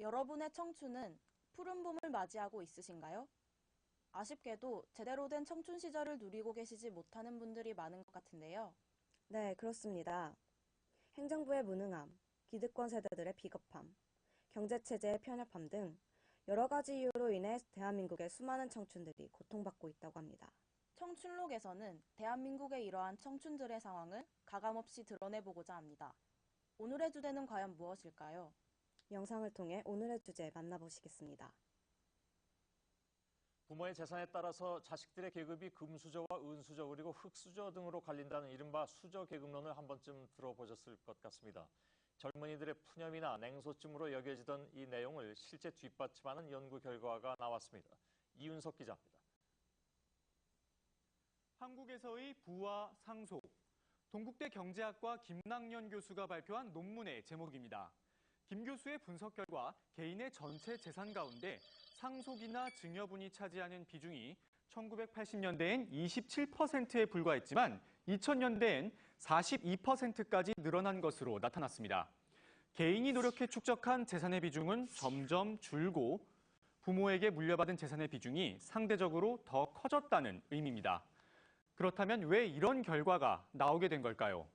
여러분의 청춘은 푸른 봄을 맞이하고 있으신가요? 아쉽게도 제대로 된 청춘 시절을 누리고 계시지 못하는 분들이 많은 것 같은데요. 네, 그렇습니다. 행정부의 무능함, 기득권 세대들의 비겁함, 경제체제의 편협함 등 여러 가지 이유로 인해 대한민국의 수많은 청춘들이 고통받고 있다고 합니다. 청춘록에서는 대한민국의 이러한 청춘들의 상황을 가감없이 드러내보고자 합니다. 오늘의 주제는 과연 무엇일까요? 영상을 통해 오늘의 주제 만나보시겠습니다. 부모의 재산에 따라서 자식들의 계급이 금수저와 은수저 그리고 흙수저 등으로 갈린다는 이른바 수저계급론을 한 번쯤 들어보셨을 것 같습니다. 젊은이들의 푸념이나 냉소쯤으로 여겨지던 이 내용을 실제 뒷받침하는 연구 결과가 나왔습니다. 이윤석 기자입니다. 한국에서의 부와 상속, 동국대 경제학과 김낙연 교수가 발표한 논문의 제목입니다. 김 교수의 분석 결과 개인의 전체 재산 가운데 상속이나 증여분이 차지하는 비중이 1980년대엔 27%에 불과했지만 2000년대엔 42%까지 늘어난 것으로 나타났습니다. 개인이 노력해 축적한 재산의 비중은 점점 줄고 부모에게 물려받은 재산의 비중이 상대적으로 더 커졌다는 의미입니다. 그렇다면 왜 이런 결과가 나오게 된 걸까요?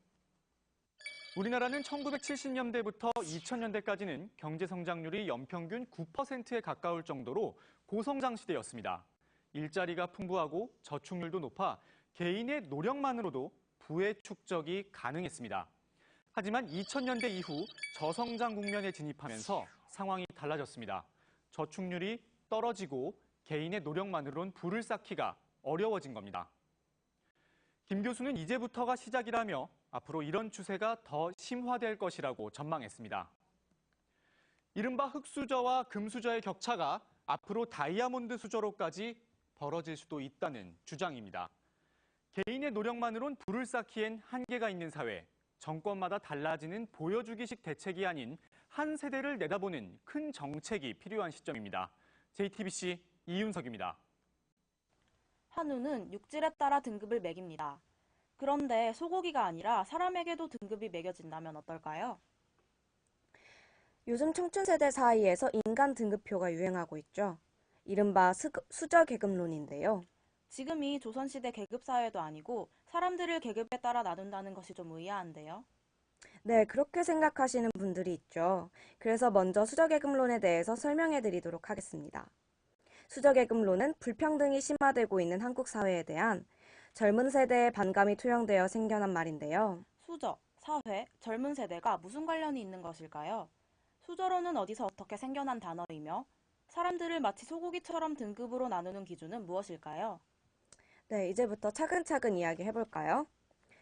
우리나라는 1970년대부터 2000년대까지는 경제 성장률이 연평균 9%에 가까울 정도로 고성장 시대였습니다. 일자리가 풍부하고 저축률도 높아 개인의 노력만으로도 부의 축적이 가능했습니다. 하지만 2000년대 이후 저성장 국면에 진입하면서 상황이 달라졌습니다. 저축률이 떨어지고 개인의 노력만으론 부를 쌓기가 어려워진 겁니다. 김 교수는 이제부터가 시작이라며 앞으로 이런 추세가 더 심화될 것이라고 전망했습니다. 이른바 흙수저와 금수저의 격차가 앞으로 다이아몬드 수저로까지 벌어질 수도 있다는 주장입니다. 개인의 노력만으론 부를 쌓기엔 한계가 있는 사회, 정권마다 달라지는 보여주기식 대책이 아닌 한 세대를 내다보는 큰 정책이 필요한 시점입니다. JTBC 이윤석입니다. 한우는 육질에 따라 등급을 매깁니다. 그런데 소고기가 아니라 사람에게도 등급이 매겨진다면 어떨까요? 요즘 청춘 세대 사이에서 인간 등급표가 유행하고 있죠. 이른바 수저계급론인데요. 지금이 조선시대 계급사회도 아니고 사람들을 계급에 따라 나눈다는 것이 좀 의아한데요. 네, 그렇게 생각하시는 분들이 있죠. 그래서 먼저 수저계급론에 대해서 설명해 드리도록 하겠습니다. 수저계급론은 불평등이 심화되고 있는 한국 사회에 대한 젊은 세대의 반감이 투영되어 생겨난 말인데요. 수저, 사회, 젊은 세대가 무슨 관련이 있는 것일까요? 수저로는 어디서 어떻게 생겨난 단어이며 사람들을 마치 소고기처럼 등급으로 나누는 기준은 무엇일까요? 네, 이제부터 차근차근 이야기해볼까요?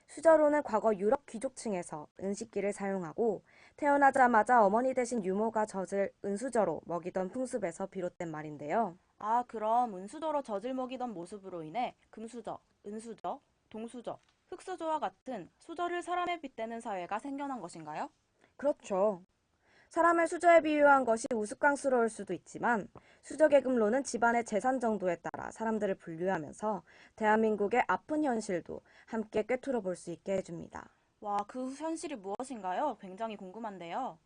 수저로는 과거 유럽 귀족층에서 은식기를 사용하고 태어나자마자 어머니 대신 유모가 젖을 은수저로 먹이던 풍습에서 비롯된 말인데요. 아, 그럼 은수저로 젖을 먹이던 모습으로 인해 금수저, 은수저, 동수저, 흙수저와 같은 수저를 사람에 빗대는 사회가 생겨난 것인가요? 그렇죠. 사람을 수저에 비유한 것이 우스꽝스러울 수도 있지만 수저계급론은 집안의 재산 정도에 따라 사람들을 분류하면서 대한민국의 아픈 현실도 함께 꿰뚫어 볼 수 있게 해줍니다. 와, 그 현실이 무엇인가요? 굉장히 궁금한데요.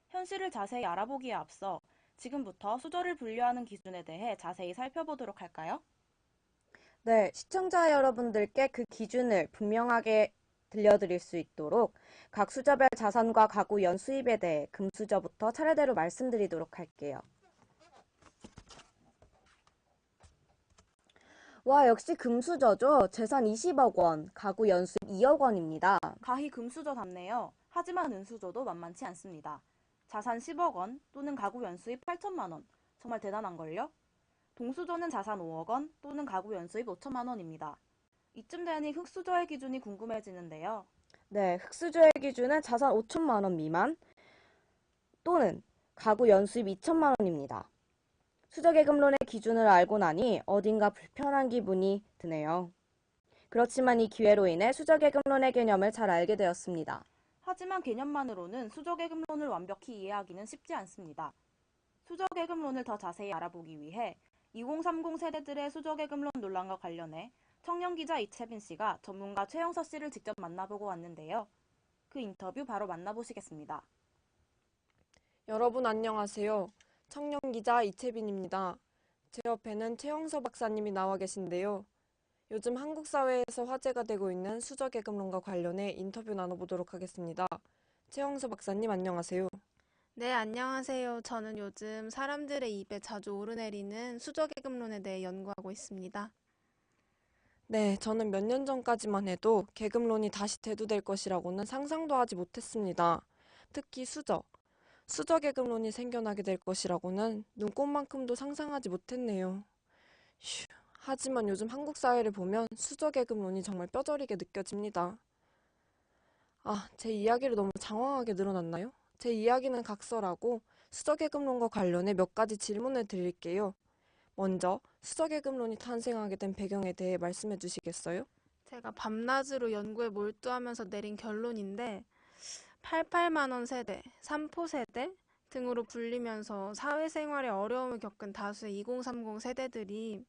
현실을 자세히 알아보기에 앞서 지금부터 수저를 분류하는 기준에 대해 자세히 살펴보도록 할까요? 네, 시청자 여러분들께 그 기준을 분명하게 들려드릴 수 있도록 각 수저별 자산과 가구 연수입에 대해 금수저부터 차례대로 말씀드리도록 할게요. 와, 역시 금수저죠. 재산 20억 원, 가구 연수입 2억 원입니다. 가히 금수저답네요. 하지만 은수저도 만만치 않습니다. 자산 10억 원 또는 가구 연수입 8천만 원. 정말 대단한걸요? 동수저는 자산 5억 원 또는 가구 연수입 5천만 원입니다. 이쯤 되니 흙수저의 기준이 궁금해지는데요. 네, 흙수저의 기준은 자산 5천만 원 미만 또는 가구 연수입 2천만 원입니다. 수저계급론의 기준을 알고 나니 어딘가 불편한 기분이 드네요. 그렇지만 이 기회로 인해 수저계급론의 개념을 잘 알게 되었습니다. 하지만 개념만으로는 수저계급론을 완벽히 이해하기는 쉽지 않습니다. 수저계급론을 더 자세히 알아보기 위해 2030 세대들의 수저계급론 논란과 관련해 청년 기자 이채빈 씨가 전문가 최영서 씨를 직접 만나보고 왔는데요. 그 인터뷰 바로 만나보시겠습니다. 여러분 안녕하세요. 청년기자 이채빈입니다. 제 옆에는 최영서 박사님이 나와 계신데요. 요즘 한국 사회에서 화제가 되고 있는 수저계급론과 관련해 인터뷰 나눠보도록 하겠습니다. 최영서 박사님 안녕하세요. 네, 안녕하세요. 저는 요즘 사람들의 입에 자주 오르내리는 수저계급론에 대해 연구하고 있습니다. 네, 저는 몇 년 전까지만 해도 계급론이 다시 대두될 것이라고는 상상도 하지 못했습니다. 특히 수저계급론이 생겨나게 될 것이라고는 눈꼽만큼도 상상하지 못했네요. 휴, 하지만 요즘 한국 사회를 보면 수저계급론이 정말 뼈저리게 느껴집니다. 제 이야기를 너무 장황하게 늘어났나요? 제 이야기는 각설하고 수저계급론과 관련해 몇 가지 질문을 드릴게요. 먼저 수저계급론이 탄생하게 된 배경에 대해 말씀해 주시겠어요? 제가 밤낮으로 연구에 몰두하면서 내린 결론인데 88만 원 세대, 삼포 세대 등으로 불리면서 사회생활에 어려움을 겪은 다수의 2030 세대들이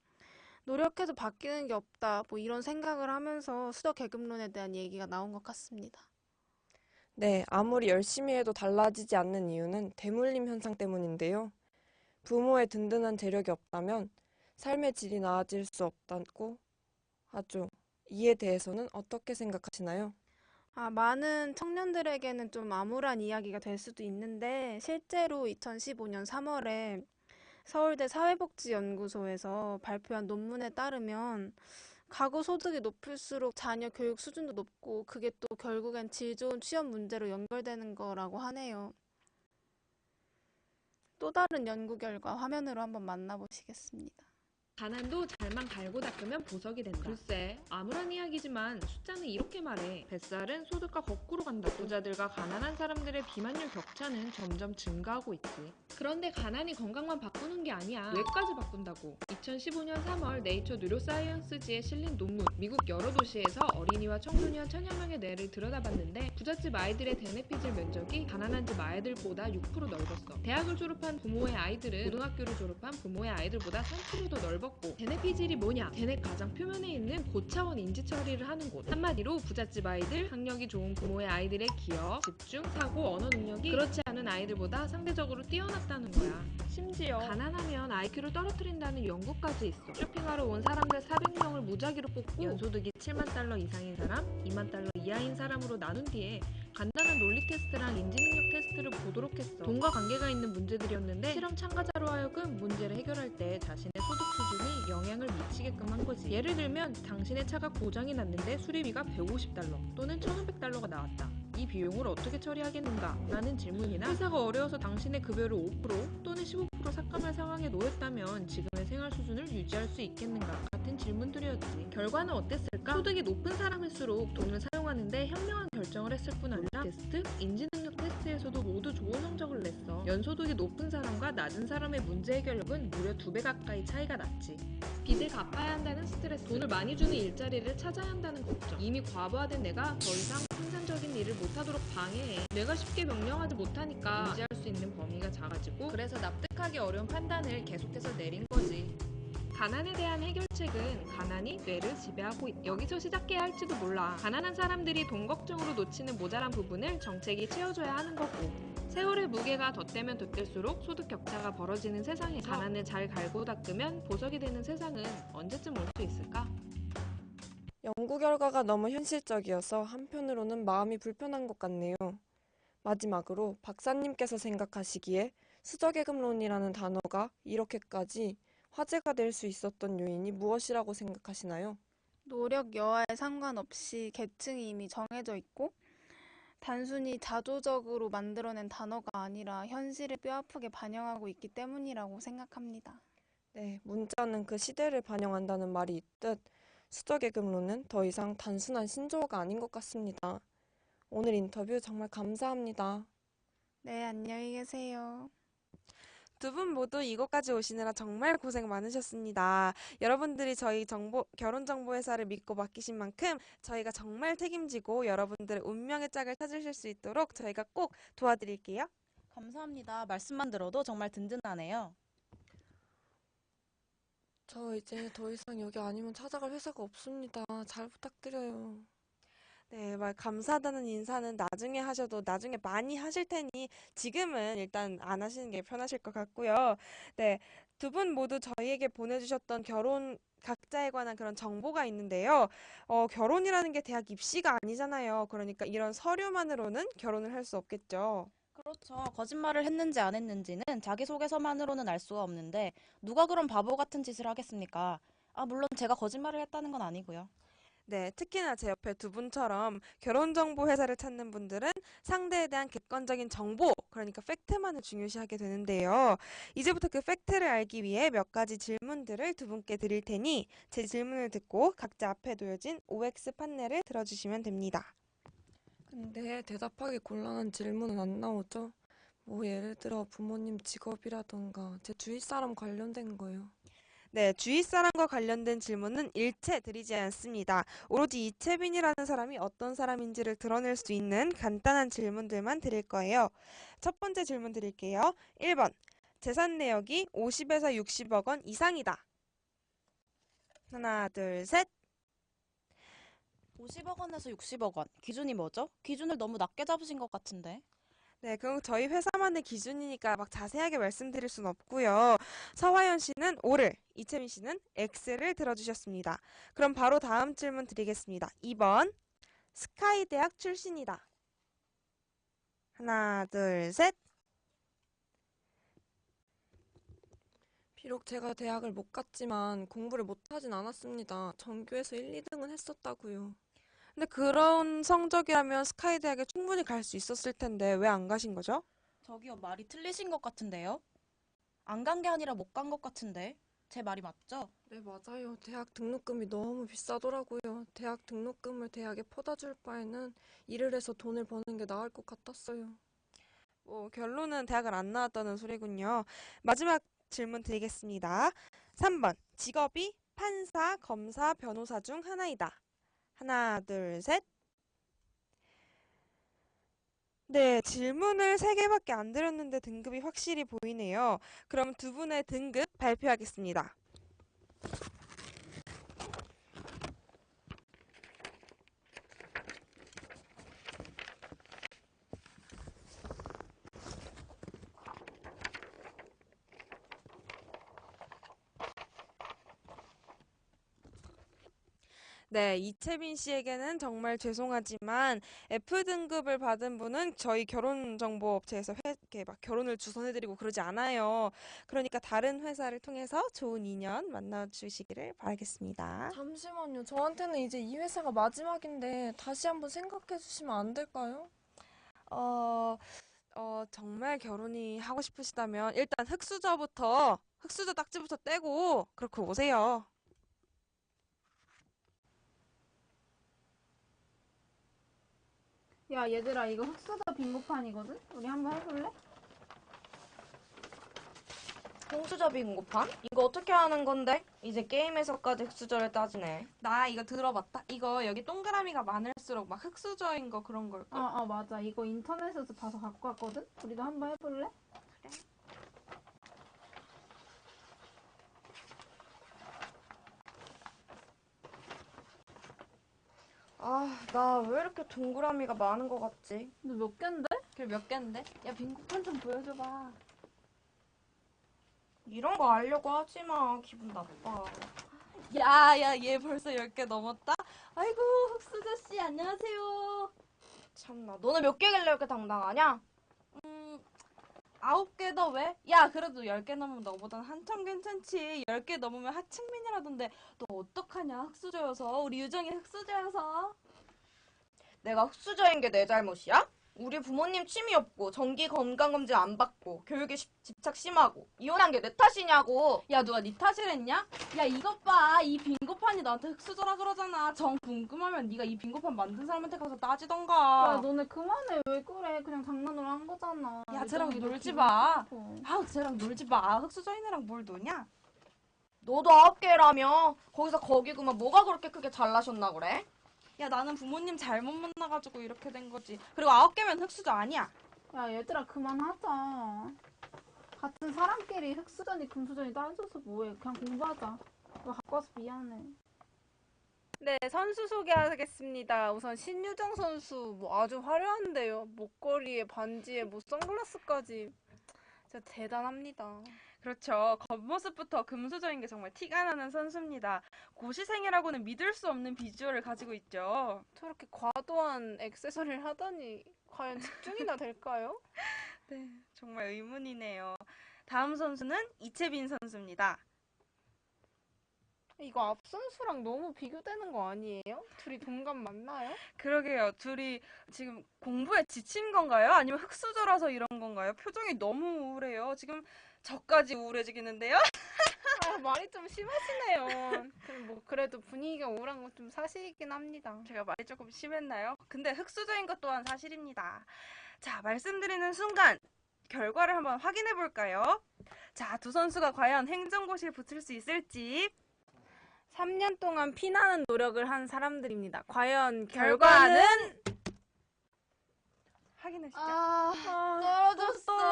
노력해도 바뀌는 게 없다, 이런 생각을 하면서 수저계급론에 대한 얘기가 나온 것 같습니다. 네, 아무리 열심히 해도 달라지지 않는 이유는 대물림 현상 때문인데요. 부모의 든든한 재력이 없다면 삶의 질이 나아질 수 없다고 하죠. 이에 대해서는 어떻게 생각하시나요? 많은 청년들에게는 좀 암울한 이야기가 될 수도 있는데 실제로 2015년 3월에 서울대 사회복지연구소에서 발표한 논문에 따르면 가구 소득이 높을수록 자녀 교육 수준도 높고 그게 또 결국엔 질 좋은 취업 문제로 연결되는 거라고 하네요. 또 다른 연구 결과 화면으로 한번 만나보시겠습니다. 가난도 잘만 갈고 닦으면 보석이 된다. 글쎄, 아무런 이야기지만 숫자는 이렇게 말해. 뱃살은 소득과 거꾸로 간다. 부자들과 가난한 사람들의 비만율 격차는 점점 증가하고 있지. 그런데 가난이 건강만 바꾸는 게 아니야. 뇌까지 바꾼다고. 2015년 3월 네이처 뉴로사이언스지에 실린 논문. 미국 여러 도시에서 어린이와 청소년 1000여 명의 뇌를 들여다봤는데 부잣집 아이들의 대뇌피질 면적이 가난한 집 아이들보다 6% 넓었어. 대학을 졸업한 부모의 아이들은 고등학교를 졸업한 부모의 아이들보다 3%더 넓었고 대뇌피질이 뭐냐? 대뇌 가장 표면에 있는 고차원 인지 처리를 하는 곳. 한마디로 부잣집 아이들, 학력이 좋은 부모의 아이들의 기억, 집중, 사고, 언어 능력이 그렇지 않은 아이들보다 상대적으로 뛰어났다는 거야. 심지어 가난하면 IQ를 떨어뜨린다는 연구까지 있어. 쇼핑하러 온 사람들 400명을 무작위로 뽑고 연소득이 7만 달러 이상인 사람, 2만 달러 이하인 사람으로 나눈 뒤에 간단한 논리 테스트랑 인지 능력 테스트를 보도록 했어. 돈과 관계가 있는 문제들이었는데 실험 참가자로 하여금 문제를 해결할 때 자신의 소득 수준이 영향을 미치게끔 한 거지. 예를 들면 당신의 차가 고장이 났는데 수리비가 150달러 또는 1,500달러가 나왔다. 이 비용을 어떻게 처리하겠는가? 라는 질문이나 회사가 어려워서 당신의 급여를 5% 또는 15% 삭감할 상황에 놓였다면 지금의 생활 수준을 유지할 수 있겠는가? 같은 질문들이었지. 결과는 어땠을까? 소득이 높은 사람일수록 돈을 사용하는데 현명한 결정을 했을 뿐 아니라 테스트, 인지능력 테스트에서도 모두 좋은 성적을 냈어. 연소득이 높은 사람과 낮은 사람의 문제 해결력은 무려 2배 가까이 차이가 났지. 빚을 갚아야 한다는 스트레스, 돈을 많이 주는 일자리를 찾아야 한다는 걱정, 이미 과부하된 내가 더 이상 생산적인 일을 못하도록 방해해. 내가 쉽게 명령하지 못하니까 인지할 수 있는 범위가 작아지고 그래서 납득하기 어려운 판단을 계속해서 내린 거지. 가난에 대한 해결책은 가난이 뇌를 지배하고 있다. 여기서 시작해야 할지도 몰라. 가난한 사람들이 돈 걱정으로 놓치는 모자란 부분을 정책이 채워줘야 하는 거고. 세월의 무게가 덧대면 덧댈수록 소득 격차가 벌어지는 세상에서 가난을 잘 갈고 닦으면 보석이 되는 세상은 언제쯤 올 수 있을까? 연구 결과가 너무 현실적이어서 한편으로는 마음이 불편한 것 같네요. 마지막으로 박사님께서 생각하시기에 수저계급론이라는 단어가 이렇게까지 화제가 될 수 있었던 요인이 무엇이라고 생각하시나요? 노력 여하에 상관없이 계층이 이미 정해져 있고 단순히 자조적으로 만들어낸 단어가 아니라 현실을 뼈아프게 반영하고 있기 때문이라고 생각합니다. 네, 문자는 그 시대를 반영한다는 말이 있듯 수저계급론은 더 이상 단순한 신조어가 아닌 것 같습니다. 오늘 인터뷰 정말 감사합니다. 네, 안녕히 계세요. 두 분 모두 이곳까지 오시느라 정말 고생 많으셨습니다. 여러분들이 저희 결혼정보회사를 믿고 맡기신 만큼 저희가 정말 책임지고 여러분들의 운명의 짝을 찾으실 수 있도록 저희가 꼭 도와드릴게요. 감사합니다. 말씀만 들어도 정말 든든하네요. 저 이제 더 이상 여기 아니면 찾아갈 회사가 없습니다. 잘 부탁드려요. 네, 막 감사하다는 인사는 나중에 하셔도 나중에 많이 하실 테니 지금은 일단 안 하시는 게 편하실 것 같고요. 네, 두 분 모두 저희에게 보내주셨던 결혼 각자에 관한 그런 정보가 있는데요. 결혼이라는 게 대학 입시가 아니잖아요. 그러니까 이런 서류만으로는 결혼을 할 수 없겠죠. 그렇죠. 거짓말을 했는지 안 했는지는 자기소개서만으로는 알 수가 없는데 누가 그런 바보 같은 짓을 하겠습니까? 아, 물론 제가 거짓말을 했다는 건 아니고요. 네, 특히나 제 옆에 두 분처럼 결혼정보 회사를 찾는 분들은 상대에 대한 객관적인 정보, 그러니까 팩트만을 중요시하게 되는데요. 이제부터 그 팩트를 알기 위해 몇 가지 질문들을 두 분께 드릴 테니 제 질문을 듣고 각자 앞에 놓여진 OX 판넬을 들어주시면 됩니다. 근데 대답하기 곤란한 질문은 안 나오죠? 뭐 예를 들어 부모님 직업이라던가 제 주위 사람 관련된 거요. 네, 주위 사람과 관련된 질문은 일체 드리지 않습니다. 오로지 이채빈이라는 사람이 어떤 사람인지를 드러낼 수 있는 간단한 질문들만 드릴 거예요. 첫 번째 질문 드릴게요. 1번. 재산 내역이 50에서 60억 원 이상이다. 하나, 둘, 셋. 50억 원에서 60억 원. 기준이 뭐죠? 기준을 너무 낮게 잡으신 것 같은데. 네, 그건 저희 회사만의 기준이니까 막 자세하게 말씀드릴 순 없고요. 서화연 씨는 O를, 이채민 씨는 X를 들어주셨습니다. 그럼 바로 다음 질문 드리겠습니다. 2번. 스카이 대학 출신이다. 하나, 둘, 셋. 비록 제가 대학을 못 갔지만 공부를 못하진 않았습니다. 전교에서 1, 2등은 했었다고요. 근데 그런 성적이라면 스카이 대학에 충분히 갈 수 있었을 텐데 왜 안 가신 거죠? 저기요, 말이 틀리신 것 같은데요? 안 간 게 아니라 못 간 것 같은데. 제 말이 맞죠? 네, 맞아요. 대학 등록금이 너무 비싸더라고요. 대학 등록금을 대학에 퍼다 줄 바에는 일을 해서 돈을 버는 게 나을 것 같았어요. 결론은 대학을 안 나왔다는 소리군요. 마지막 질문 드리겠습니다. 3번. 직업이 판사, 검사, 변호사 중 하나이다. 하나, 둘, 셋. 네, 질문을 3개밖에 안 드렸는데 등급이 확실히 보이네요. 그럼 두 분의 등급 발표하겠습니다. 네, 이채빈 씨에게는 정말 죄송하지만 F등급을 받은 분은 저희 결혼정보업체에서 이렇게 막 결혼을 주선해드리고 그러지 않아요. 그러니까 다른 회사를 통해서 좋은 인연 만나주시기를 바라겠습니다. 잠시만요. 저한테는 이제 이 회사가 마지막인데 다시 한번 생각해 주시면 안 될까요? 어, 정말 결혼이 하고 싶으시다면 일단 흑수저 딱지부터 떼고 그렇게 오세요. 야, 얘들아, 이거 흑수저 빙고판이거든? 우리 한번 해볼래? 홍수저 빙고판? 이거 어떻게 하는 건데? 이제 게임에서까지 흑수저를 따지네. 나 이거 들어봤다. 이거 여기 동그라미가 많을수록 막 흑수저인 거 그런 걸걸? 맞아. 이거 인터넷에서 봐서 갖고 왔거든? 우리도 한번 해볼래? 아, 나 왜 이렇게 동그라미가 많은 것 같지? 너 몇 갠데? 그래 몇 개인데? 야, 빙고판 좀 보여줘봐. 이런 거 알려고 하지 마. 기분 나빠. 야, 얘 벌써 10개 넘었다? 아이고, 흑수저 씨, 안녕하세요. 참나. 너네 몇 개길래 이렇게 당당하냐? 9개 더 왜? 야, 그래도 10개 넘으면 너보단 한참 괜찮지. 10개 넘으면 하층민이라던데. 너 어떡하냐, 흑수저여서. 우리 유정이 흑수저여서. 내가 흑수저인 게 내 잘못이야? 우리 부모님 취미 없고 정기 건강검진 안 받고 교육에 집착 심하고 이혼한 게 내 탓이냐고. 야, 누가 네 탓이랬냐? 야, 이것 봐. 이 빙고판이 나한테 흑수저라 그러잖아. 정 궁금하면 네가 이 빙고판 만든 사람한테 가서 야, 따지던가. 너네 그만해. 왜 그래? 그냥 장난으로 한 거잖아. 야, 쟤랑 유정이도 놀지 기분 마. 나쁘고. 아우, 쟤랑 놀지 마. 흑수저인 애랑 뭘 노냐? 너도 9개라며? 거기서 거기구만. 뭐가 그렇게 크게 잘나셨나 그래? 야, 나는 부모님 잘못 만나가지고 이렇게 된 거지. 그리고 9개면 흑수저 아니야. 야, 얘들아, 그만하자. 같은 사람끼리 흑수저니 금수저니 따져서 뭐해. 그냥 공부하자. 너 갖고 와서 미안해. 네, 선수 소개하겠습니다. 우선 신유정 선수 아주 화려한데요. 목걸이에 반지에 선글라스까지 진짜 대단합니다. 그렇죠. 겉모습부터 금수저인 게 정말 티가 나는 선수입니다. 고시생이라고는 믿을 수 없는 비주얼을 가지고 있죠. 저렇게 과도한 액세서리를 하다니 과연 집중이나 될까요? 네, 정말 의문이네요. 다음 선수는 이채빈 선수입니다. 이거 앞 선수랑 너무 비교되는 거 아니에요? 둘이 동갑 맞나요? 그러게요. 둘이 지금 공부에 지친 건가요? 아니면 흙수저라서 이런 건가요? 표정이 너무 우울해요. 지금 저까지 우울해지겠는데요? 아, 말이 좀 심하시네요. 그래도 분위기가 우울한 건 좀 사실이긴 합니다. 제가 말이 조금 심했나요? 근데 흙수저인 것 또한 사실입니다. 자, 말씀드리는 순간 결과를 한번 확인해 볼까요? 자, 두 선수가 과연 행정고시에 붙을 수 있을지 3년 동안 피나는 노력을 한 사람들입니다. 과연 결과는 확인하시죠. 떨어졌어.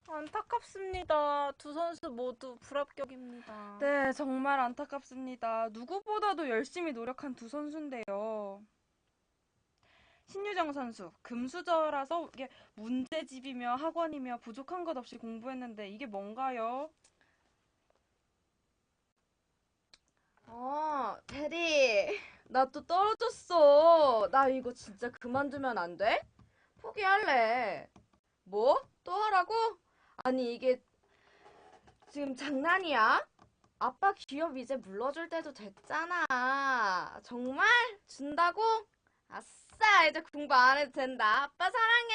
안타깝습니다. 두 선수 모두 불합격입니다. 네, 정말 안타깝습니다. 누구보다도 열심히 노력한 두 선수인데요. 신유정 선수, 금수저라서 이게 문제집이며 학원이며 부족한 것 없이 공부했는데 이게 뭔가요? 테디, 나 또 떨어졌어. 나 이거 진짜 그만두면 안 돼? 포기할래. 뭐? 또 하라고? 아니, 이게 지금 장난이야? 아빠 기업 이제 물러줄 때도 됐잖아. 정말? 준다고? 아싸, 이제 공부 안 해도 된다. 아빠 사랑해.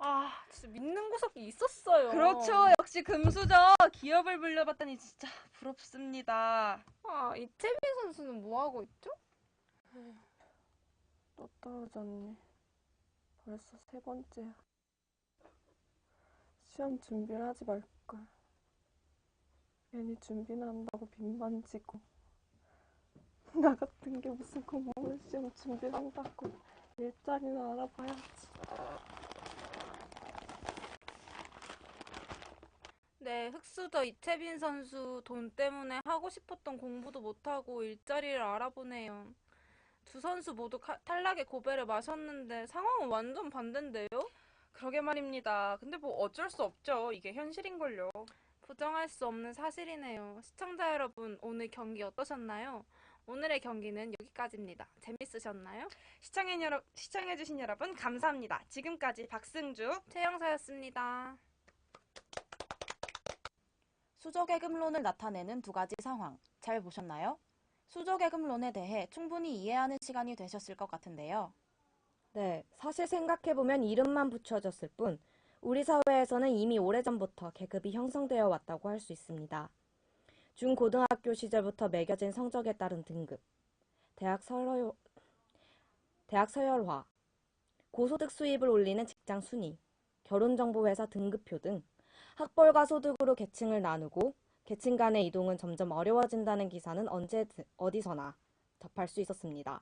아, 진짜 믿는 구석이 있었어요. 그렇죠. 역시 금수저. 기업을 물려받다니 진짜 부럽습니다. 아, 이채빈 선수는 뭐 하고 있죠? 또 떨어졌네. 벌써 3번째야. 시험 준비를 하지 말걸. 괜히 준비는 한다고 빚만 지고. 나 같은 게 무슨 공무원 시험 준비를 한다고. 일자리는 알아봐야지. 네, 흑수저 이채빈 선수 돈 때문에 하고 싶었던 공부도 못하고 일자리를 알아보네요. 두 선수 모두 탈락의 고배를 마셨는데 상황은 완전 반대인데요? 그러게 말입니다. 근데 뭐 어쩔 수 없죠. 이게 현실인걸요. 부정할 수 없는 사실이네요. 시청자 여러분, 오늘 경기 어떠셨나요? 오늘의 경기는 여기까지입니다. 재밌으셨나요? 시청해주신 여러분 감사합니다. 지금까지 박승주, 최영사였습니다. 수저계급론을 나타내는 두 가지 상황, 잘 보셨나요? 수저계급론에 대해 충분히 이해하는 시간이 되셨을 것 같은데요. 네, 사실 생각해보면 이름만 붙여졌을 뿐 우리 사회에서는 이미 오래전부터 계급이 형성되어 왔다고 할 수 있습니다. 중고등학교 시절부터 매겨진 성적에 따른 등급, 대학 서열화, 고소득 수입을 올리는 직장 순위, 결혼정보회사 등급표 등 학벌과 소득으로 계층을 나누고 계층 간의 이동은 점점 어려워진다는 기사는 언제 어디서나 접할 수 있었습니다.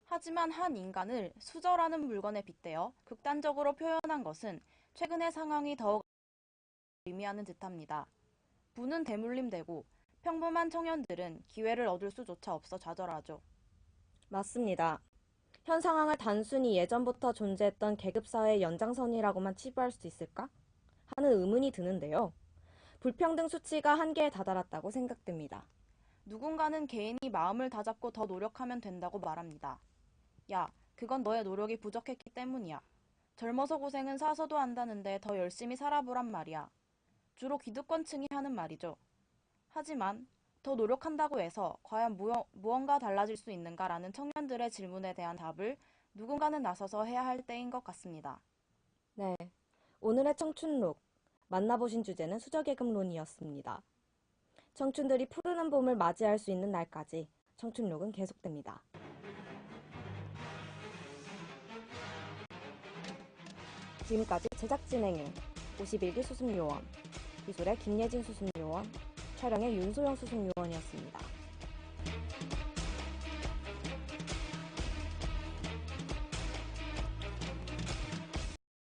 하지만 한 인간을 수저라는 물건에 빗대어 극단적으로 표현한 것은 최근의 상황이 더욱 의미하는 듯합니다. 부는 대물림되고 평범한 청년들은 기회를 얻을 수조차 없어 좌절하죠. 맞습니다. 현 상황을 단순히 예전부터 존재했던 계급사회의 연장선이라고만 치부할 수 있을까? 하는 의문이 드는데요. 불평등 수치가 한계에 다다랐다고 생각됩니다. 누군가는 개인이 마음을 다잡고 더 노력하면 된다고 말합니다. 야, 그건 너의 노력이 부족했기 때문이야. 젊어서 고생은 사서도 한다는데 더 열심히 살아보란 말이야. 주로 기득권층이 하는 말이죠. 하지만 더 노력한다고 해서 과연 무언가 달라질 수 있는가라는 청년들의 질문에 대한 답을 누군가는 나서서 해야 할 때인 것 같습니다. 네, 오늘의 청춘록, 만나보신 주제는 수저계급론이었습니다. 청춘들이 푸르는 봄을 맞이할 수 있는 날까지 청춘록은 계속됩니다. 지금까지 제작 진행의 51기 수습요원, 기술의 김예진 수습요원, 촬영의 윤소영 수습요원이었습니다.